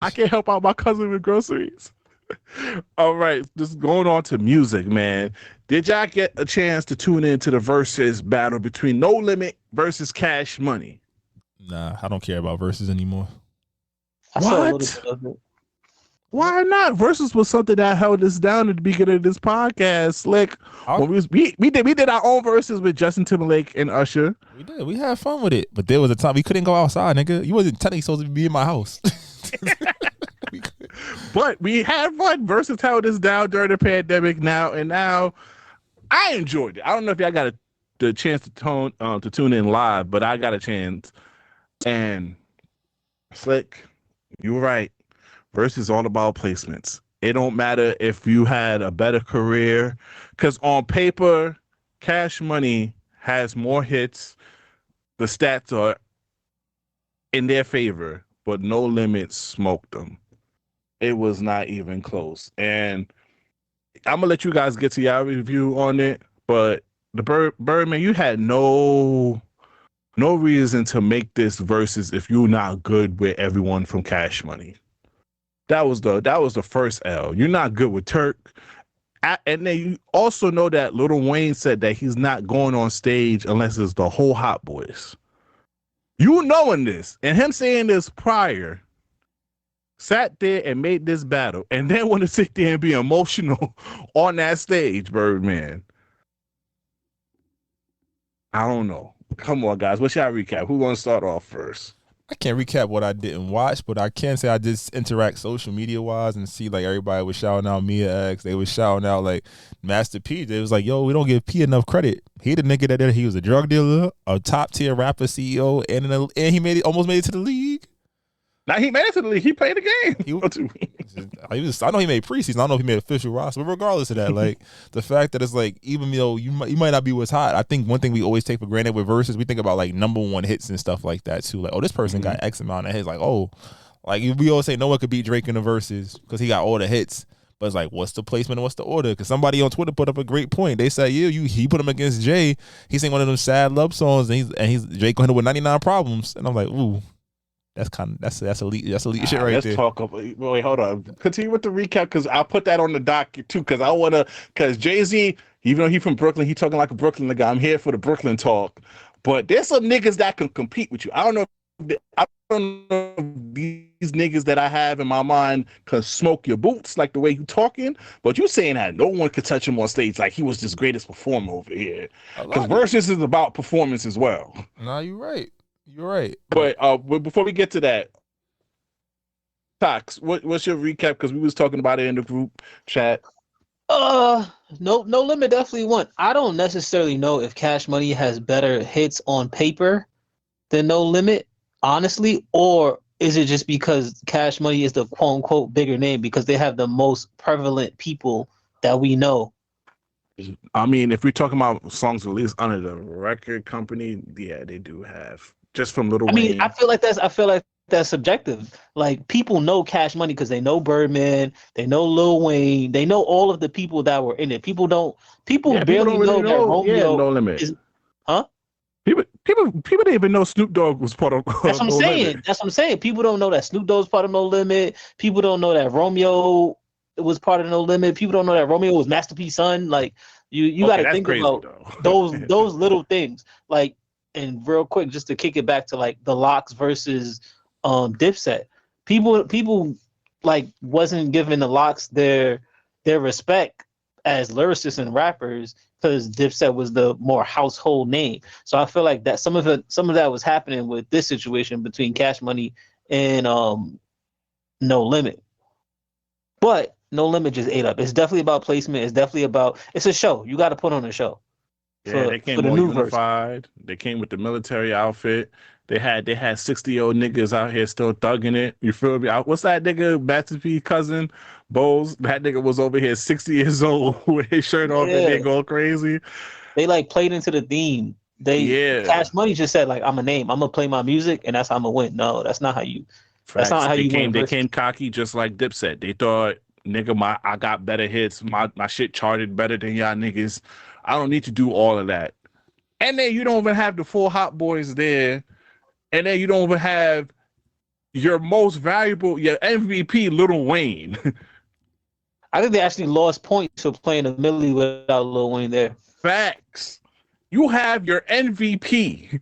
I can't help out my cousin with groceries. All right, just going on to music, man. Did y'all get a chance to tune into the versus battle between No Limit versus Cash Money? Nah, I don't care about verses anymore. I saw a little What? bit of it. Why not? Versus was something that held us down at the beginning of this podcast. Like I, when we did our own verses with Justin Timberlake and Usher. we did. We had fun with it, but there was a time we couldn't go outside, nigga. You wasn't technically supposed to be in my house. But we had fun. Versus held us down during the pandemic now I enjoyed it. I don't know if y'all got the chance to tune in live, but I got a chance. And Slick, you were right. Versus all about placements. It don't matter if you had a better career, because on paper, Cash Money has more hits. The stats are in their favor, but No Limit smoked them. It was not even close. And I'm gonna let you guys get to your review on it, but the Birdman, you had no reason to make this versus if you're not good with everyone from Cash Money. That was the first L. You're not good with Turk. And then you also know that Lil Wayne said that he's not going on stage unless it's the whole Hot Boys. You knowing this and him saying this prior, sat there and made this battle, and then want to sit there and be emotional on that stage, Birdman. I don't know. Come on, guys. What's y'all recap? Who want to start off first? I can't recap what I didn't watch, but I can say I did interact social media wise and see like everybody was shouting out Mia X. They was shouting out like Master P. They was like, yo, we don't give P enough credit. He the nigga that did. He was a drug dealer, a top tier rapper CEO, and he almost made it to the league. Now he made it to the league. He played the game. I know he made preseason. I don't know if he made official roster, but regardless of that, like the fact that it's like even though you might not be what's hot, I think one thing we always take for granted with verses, we think about like #1 hits and stuff like that too. Like, oh, this person got X amount of hits. Like, oh, like we always say no one could beat Drake in the verses because he got all the hits. But it's like, what's the placement and what's the order? Because somebody on Twitter put up a great point. They said, yeah, he put him against Jay. He sang one of them sad love songs, and he's Jay going to hit with 99 problems. And I'm like, ooh. That's elite shit right let's there. talk about. Wait, hold on. Continue with the recap because I'll put that on the doc too. Because I want to. Because Jay-Z, even though he's from Brooklyn, he talking like a Brooklyn nigga. I'm here for the Brooklyn talk. But there's some niggas that can compete with you. I don't know. I don't know if these niggas that I have in my mind can smoke your boots like the way you talking. But you saying that no one could touch him on stage like he was this greatest performer over here. Because versus is about performance as well. Nah, you're right. You're right. But before we get to that, Tox, what's your recap? Because we was talking about it in the group chat. No Limit definitely won. I don't necessarily know if Cash Money has better hits on paper than No Limit, honestly, or is it just because Cash Money is the quote unquote bigger name because they have the most prevalent people that we know? I mean, if we're talking about songs released under the record company, yeah, they do have. Just from Lil Wayne. I mean, I feel like that's subjective. Like people know Cash Money because they know Birdman, they know Lil Wayne, they know all of the people that were in it. People barely people don't know really that Romeo. No Limit. Huh? People didn't even know Snoop Dogg was part of. That's what I'm saying. Limit. That's what I'm saying. People don't know that Snoop Dogg's part of No Limit. People don't know that Romeo was part of No Limit. People don't know that Romeo was Master P's son. Like you got to think about those little things. Like. And real quick, just to kick it back to like the Locks versus Dipset, people like wasn't giving the Locks their respect as lyricists and rappers because Dipset was the more household name. So I feel like that some of that was happening with this situation between Cash Money and No Limit. But No Limit just ate up. It's definitely about placement. It's a show. You got to put on a show. Yeah, they came more unified. They came with the military outfit. They had 60-year-old niggas out here still thugging it. You feel me? What's that nigga, Master P cousin, Bowles? That nigga was over here 60 years old with his shirt off and they go crazy. They like played into the theme. Cash Money just said like, I'm a name. I'm gonna play my music and that's how I'm gonna win. No, that's not how you. Facts. That's not how you win. They came cocky just like Dipset. They thought, nigga, I got better hits. My shit charted better than y'all niggas. I don't need to do all of that. And then you don't even have the full Hot Boys there. And then you don't even have your most valuable, your MVP, Lil Wayne. I think they actually lost points for playing a Millie without Lil Wayne there. Facts. You have your MVP.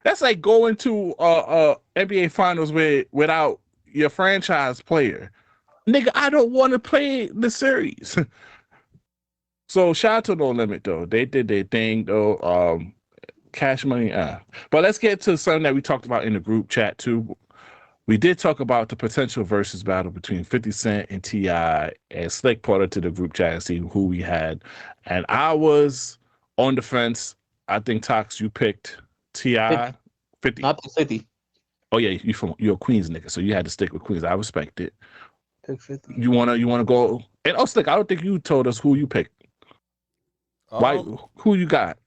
That's like going to NBA Finals without your franchise player. Nigga, I don't want to play the series. So shout out to No Limit though. They did their thing though. Cash Money. But let's get to something that we talked about in the group chat too. We did talk about the potential versus battle between 50 Cent and T.I. and Slick Porter to the group chat and see who we had. And I was on the fence. I think Tox, you picked T.I. 50. Not the 50. Oh yeah, you're a Queens nigga, so you had to stick with Queens. I respect it. Pick 50. You wanna go? And Slick, I don't think you told us who you picked. Why? Who you got?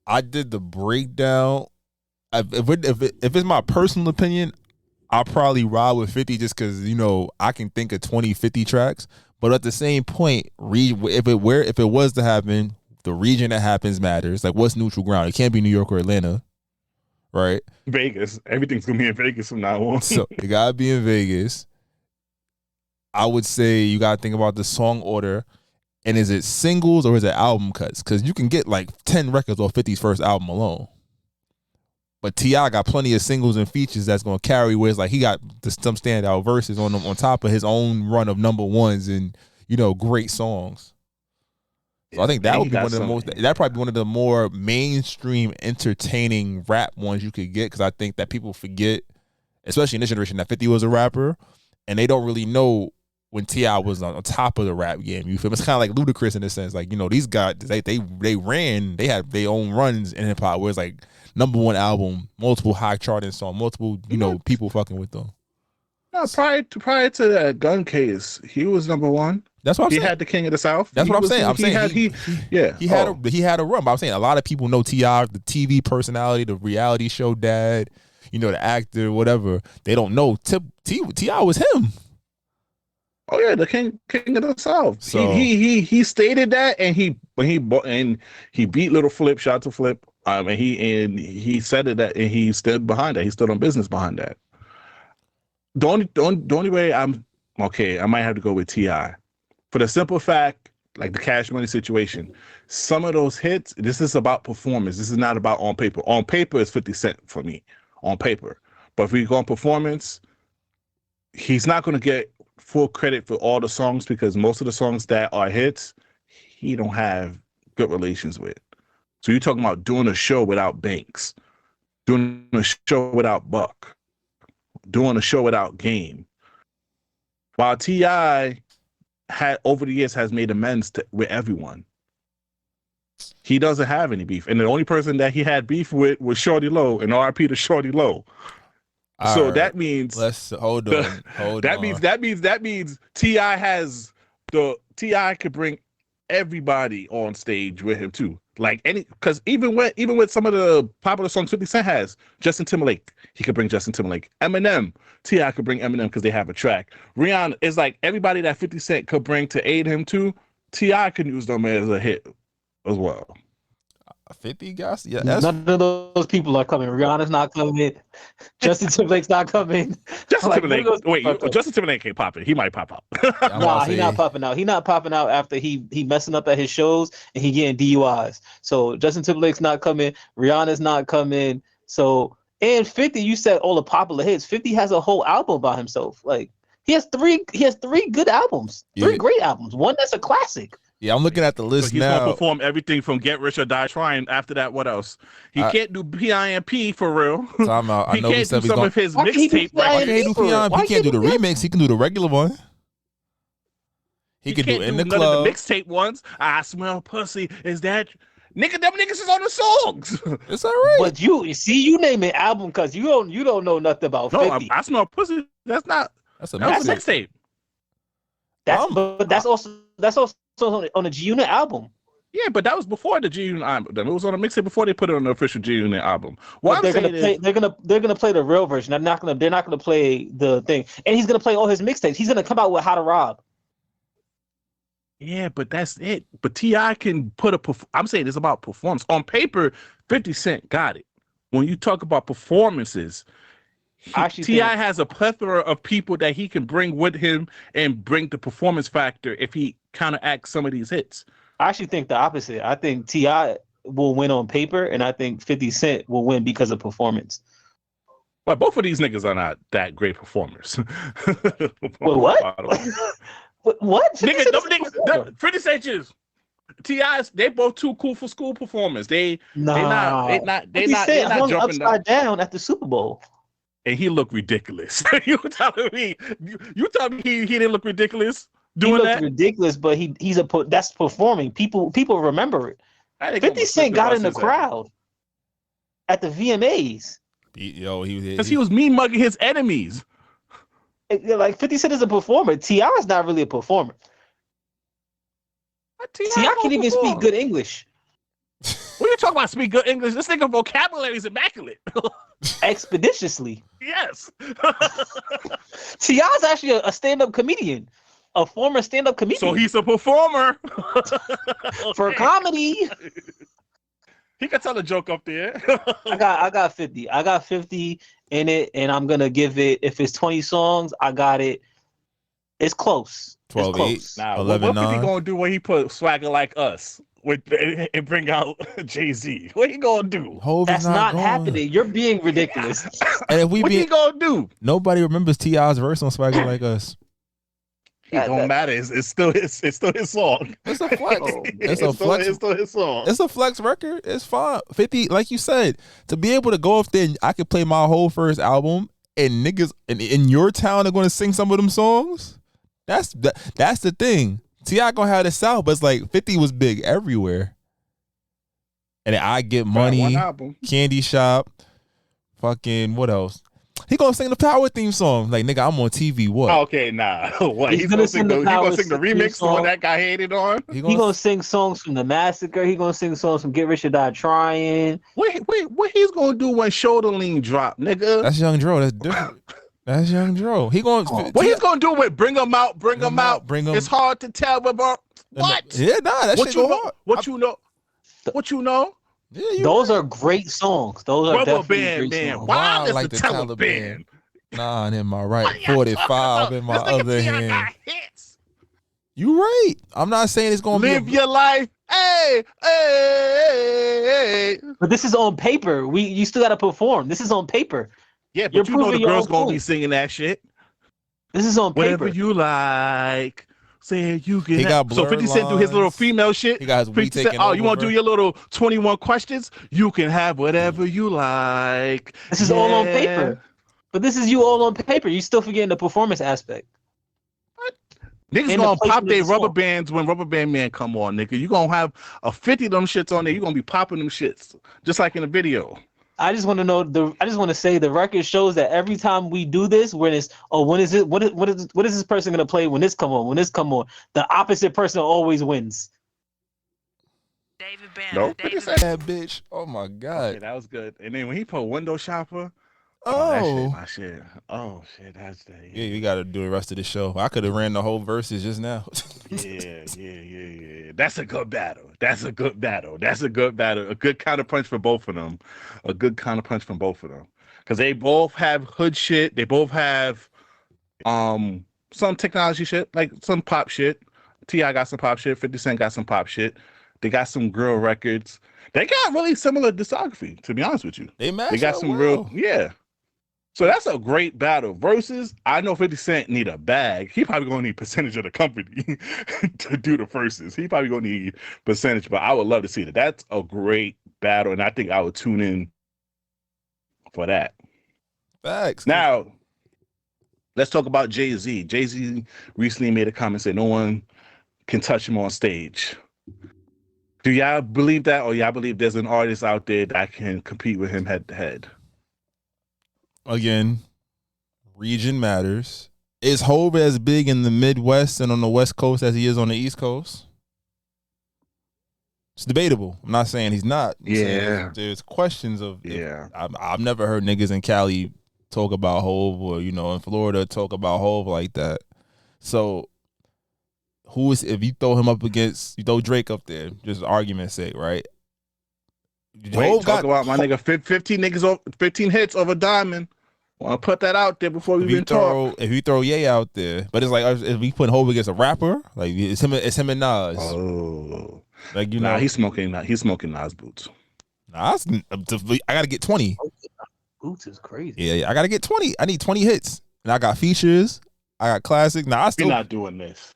I did the breakdown. If it's my personal opinion, I'll probably ride with 50 just because, you know, I can think of 20, 50 tracks. But at the same point, if it was to happen, the region that happens matters. Like, what's neutral ground? It can't be New York or Atlanta, right? Vegas. Everything's gonna be in Vegas from now on. So it gotta be in Vegas. I would say you gotta think about the song order. And is it singles or is it album cuts? Because you can get like 10 records off 50's first album alone. But T.I. got plenty of singles and features that's going to carry, where it's like he got some standout verses on them on top of his own run of number ones and, you know, great songs. So I think that would be one of the most, that'd probably be one of the more mainstream entertaining rap ones you could get, because I think that people forget, especially in this generation, that 50 was a rapper and they don't really know when T.I. was on top of the rap game. You feel me? It's kind of like Ludacris in a sense. Like, you know, these guys, they had their own runs in hip hop where it's like number one album, multiple high charting songs, multiple, you know, people fucking with them. No, prior to that gun case, he was number one. That's what I'm saying. He had the King of the South. That's what I'm saying. He had a run. But I'm saying a lot of people know T.I., the TV personality, the reality show dad, you know, the actor, whatever. They don't know T.I. was him. Oh yeah, the king of the South. So, he stated that, and he beat Little Flip, shout out to Flip. And he said it, that, and he stood behind that. He stood on business behind that. The only way I might have to go with T.I. for the simple fact, like the Cash Money situation. Some of those hits, this is about performance. This is not about on paper. On paper, it's 50 Cent for me. On paper, but if we go on performance, he's not going to get full credit for all the songs, because most of the songs that are hits, he don't have good relations with. So you're talking about doing a show without Banks, doing a show without Buck, doing a show without Game. While T.I. had over the years has made amends with everyone. He doesn't have any beef. And the only person that he had beef with was Shorty Low, and RIP to Shorty Low. So right. That means hold on. That means T.I. could bring everybody on stage with him too. Like because even with some of the popular songs 50 Cent has, Justin Timberlake, he could bring Justin Timberlake. Eminem, T.I. could bring Eminem because they have a track. Rihanna is like everybody that 50 Cent could bring to aid him too. T.I. could use them as a hit as well. 50 guys? Yeah, none of those people are coming. Rihanna's not coming. Justin Timberlake's not coming. Justin Timberlake can't pop it. He might pop out. Nah, he's not popping out. He's not popping out after he messing up at his shows and he getting DUIs. So Justin Timberlake's not coming. Rihanna's not coming. So, and 50, you said all the popular hits. 50 has a whole album by himself. Like he has three good albums. Three great albums. One that's a classic. Yeah, I'm looking at the list he's now. He's going to perform everything from Get Rich or Die Trying. After that, what else? He can't do PIMP for real. Time out. I know he can't do some of his mixtape. Why can't he do PIMP? He can't do the remix. He can do the regular one. He can do In the Club. None of the mixtape ones. I smell pussy. Is that... Nigga, them niggas is on the songs. It's all right. But you name an album because you don't know nothing about 50. No, I smell pussy. That's a mixtape. That's also on the G Unit album. Yeah, but that was before the G Unit album. It was on a mixtape before they put it on the official G Unit album. They're gonna play the real version. They're not gonna play the thing. And he's gonna play all his mixtapes. He's gonna come out with How to Rob. Yeah, but that's it. But T.I. can put I'm saying it's about performance. On paper, 50 Cent got it. When you talk about performances, T.I. has a plethora of people that he can bring with him and bring the performance factor if he counteracts some of these hits. I actually think the opposite. I think T.I. will win on paper, and I think 50 Cent will win because of performance. But both of these niggas are not that great performers. What? What? Nigga, 50 Cent is. T.I.'s, they both too cool for school performers. They not jumping upside down at the Super Bowl. And he looked ridiculous. You telling me he didn't look ridiculous doing that? He looked ridiculous, but that's performing. People remember it. 50 Cent got in the crowd at the VMAs. Because he was mean mugging his enemies. Like 50 Cent is a performer. T.I. is not really a performer. T.I. can't even speak good English. What are you talking about? Speak good English? This nigga vocabulary is immaculate. Expeditiously. Yes. T.I. is actually a stand-up comedian, a former stand-up comedian. So he's a performer for comedy. He can tell a joke up there. I got 50. I got 50 in it, and I'm gonna give it. If it's 20 songs, I got it. It's close. 12-8. Now, 11-9. What is he gonna do when he put Swagger Like Us and bring out Jay-Z? What he gonna do? That's not happening. You're being ridiculous. And if what he gonna do? Nobody remembers T.I.'s verse on Swagger Like Us. It don't matter. It's still his song. It's a flex. It's still his song. It's a flex record. It's fine. 50, like you said, to be able to go up there, and I could play my whole first album, and niggas in your town are going to sing some of them songs. That's the thing. T.I. gonna have the South, but it's like 50 was big everywhere. And I Get Money, Candy Shop, fucking what else? He gonna sing the Power theme song. Like, nigga, I'm on TV. What? Okay, nah. What? He's gonna sing the remix, the one that guy hated on. He gonna sing songs from The Massacre. He gonna sing songs from Get Rich or Die Trying. Wait, what he's gonna do when Shoulder Lean drop, nigga? That's Young Dro. That's different. That's Young Dro. What he's gonna do with Bring 'Em Out, Bring 'Em Out. It's hard to tell, but what? Yeah, nah, that shit go hard. What you know? Yeah, those are great songs. Those are definitely great songs. Wow, like the Taliban. Nah, and in my right, 45 in my other hand. You right. I'm not saying it's gonna live your life. Hey. But this is on paper. You still gotta perform. This is on paper. Yeah, but you know the girl's gonna be singing that shit. This is on paper. Whatever you like. Say you can. He got so 50 Cent do his little female shit. He got his weed taken over. Oh, you want to do your little 21 questions? You can have whatever you like. This is all on paper. But this is you all on paper. You still forgetting the performance aspect. What? Niggas gonna pop their rubber bands when Rubber Band Man come on, nigga. You gonna have a 50 of them shits on there. You gonna be popping them shits just like in the video. I just want to know. I just want to say the record shows that every time we do this, when is this person gonna play when this come on? When this come on, the opposite person always wins. David Banner. Nope. That bitch. Oh my god. Okay, that was good. And then when he put Window Shopper. Oh, my shit. Oh shit, that's the yeah. You got to do the rest of the show. I could have ran the whole verses just now. Yeah. That's a good battle. A good counterpunch for both of them. Because they both have hood shit. They both have some technology shit, like some pop shit. T.I. got some pop shit. 50 Cent got some pop shit. They got some girl records. They got really similar discography, to be honest with you. They got some real, yeah. So that's a great battle. Versus, I know 50 Cent need a bag. He probably gonna need percentage of the company to do the verses. He probably gonna need percentage, but I would love to see that. That's a great battle, and I think I would tune in for that. Facts. Now, let's talk about Jay-Z. Jay-Z recently made a comment saying no one can touch him on stage. Do y'all believe that, or y'all believe there's an artist out there that can compete with him head to head? Again, region matters. Is Hov as big in the Midwest and on the West Coast as he is on the East Coast? It's debatable. I'm not saying he's not. There's questions of. Yeah. I've never heard niggas in Cali talk about Hov, or in Florida talk about Hov like that. So, if you throw him up against, you throw Drake up there, just argument's sake, right? Talk about my nigga 15 hits over Diamond I'll put that out there before we even talk. If you throw Ye out there, but it's like if we put Hov against a rapper, like it's him and Nas. Oh, like know, he's smoking Nas boots. Nas, I gotta get 20. Boots is crazy. Yeah, I gotta get 20. I need 20 hits, and I got features. I got classic. Nah, He's not doing this.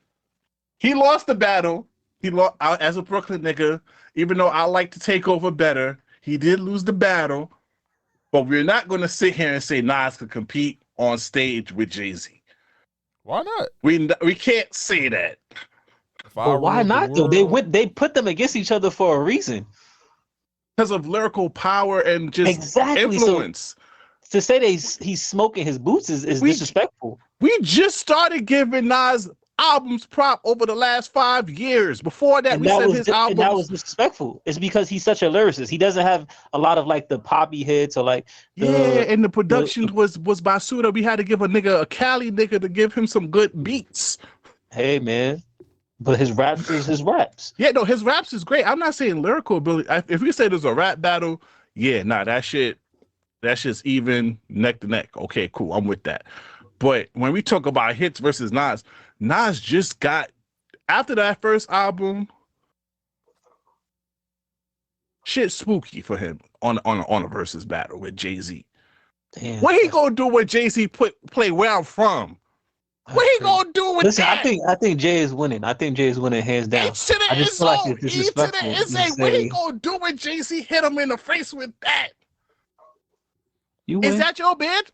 He lost the battle. He lost as a Brooklyn nigga. Even though I like to take over better, he did lose the battle. But we're not going to sit here and say Nas could compete on stage with Jay-Z. Why not? We can't say that. But why not though? They put them against each other for a reason. Because of lyrical power and just influence. So, to say he's smoking his boots is disrespectful. We just started giving Nas albums prop over the last 5 years. Before that, we said his albums. And that was disrespectful. It's because he's such a lyricist. He doesn't have a lot of like the poppy hits or like. And the production was by Suda. We had to give a Cali nigga to give him some good beats. Hey man, but his raps is his raps. Yeah, no, his raps is great. I'm not saying lyrical ability. If we say there's a rap battle, that shit's even neck to neck. Okay, cool, I'm with that. But when we talk about hits versus Nas just got, after that first album, shit spooky for him on a versus battle with Jay-Z. Damn, what he gonna do when Jay-Z play Where I'm From? What he gonna do with that? I think Jay is winning. I think Jay is winning hands down. I just feel like it's disrespectful. What he gonna do when Jay-Z hit him in the face with that? Is that your bid?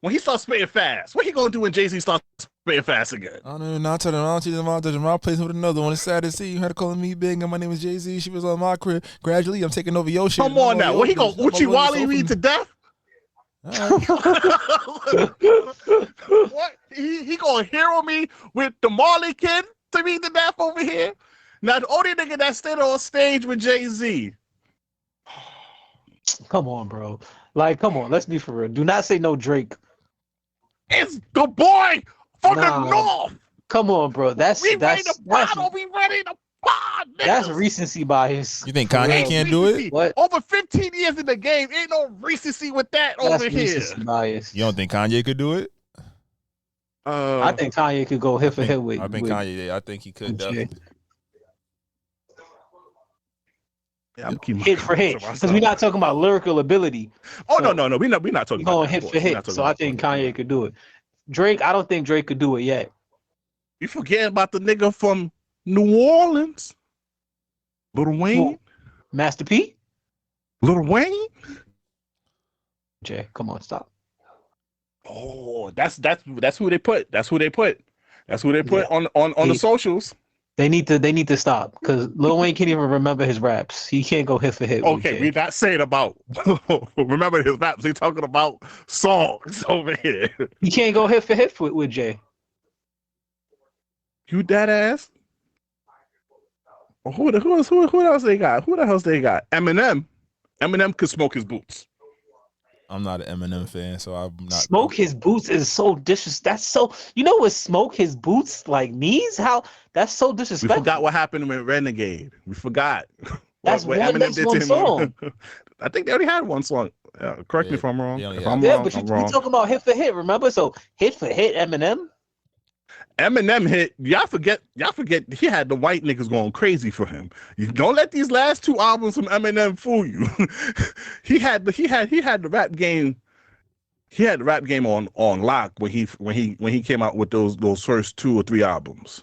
When he starts spitting fast, what he gonna do when Jay-Z starts spitting fast again? I don't know. Not to them. I'll place with another one. It's sad to see you had to call me big, and my name is Jay-Z. She was on my crib. Gradually, I'm taking over your shit. Come on now. What he gonna Uchi Wally read to death? What? He gonna hero me with the Marley kid to read to death over here? Now the only nigga that stayed on stage with Jay-Z. Come on, bro. Like, come on. Let's be for real. Do not say no Drake. It's the boy from the north. Come on, bro. We ready to pod. That's recency bias. You think Kanye can't do it? What? Over 15 years in the game, ain't no recency with that over here. Recency bias. You don't think Kanye could do it? I think Kanye could go hit for hit with. I think Kanye. Yeah, I think he could. Yeah, hit for hit, because we're not talking about lyrical ability. Oh so no, we're not talking about hit for hit. So I think Kanye could do it. Drake, I don't think Drake could do it yet. You forget about the nigga from New Orleans, Lil Wayne, Master P, Lil Wayne. Jay, come on, stop. Oh, that's who they put. That's who they put on the socials. They need to stop, because Lil Wayne can't even remember his raps. He can't go hit for hit. Okay, we're not saying about remember his raps. We're talking about songs over here. He can't go hit for hit with Jay. You dead ass? Who else they got? Who the hell they got? Eminem. Eminem could smoke his boots. I'm not an Eminem fan, so I'm not. Smoke his boots is so disrespectful. That's so. You know what smoke his boots like means? How that's so disrespectful. We forgot what happened with Renegade. We forgot. That's what Eminem did to him. Song. I think they already had one song. Correct me if I'm wrong. If I'm wrong, but we talking about hit for hit. Remember? So hit for hit, Eminem. Eminem hit. Y'all forget. He had the white niggas going crazy for him. You don't let these last two albums from Eminem fool you. he had the rap game. He had the rap game on lock when he came out with those first 2 or 3 albums.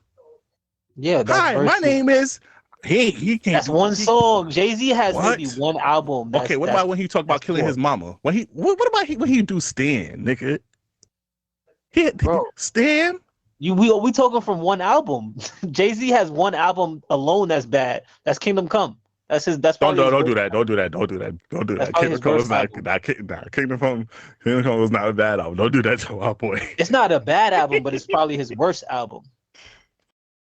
Yeah. Hi, my name is. He can't. That's one song. Jay-Z has maybe one album. Okay, what about when he talked about killing his mama? What about when he do Stan, nigga? Stan. We talking from one album. Jay-Z has one album alone that's bad. That's Kingdom Come. That's his. That's don't do that. Kingdom Come was not. Kingdom Come was not a bad album. Don't do that to our boy. It's not a bad album, but it's probably his worst album.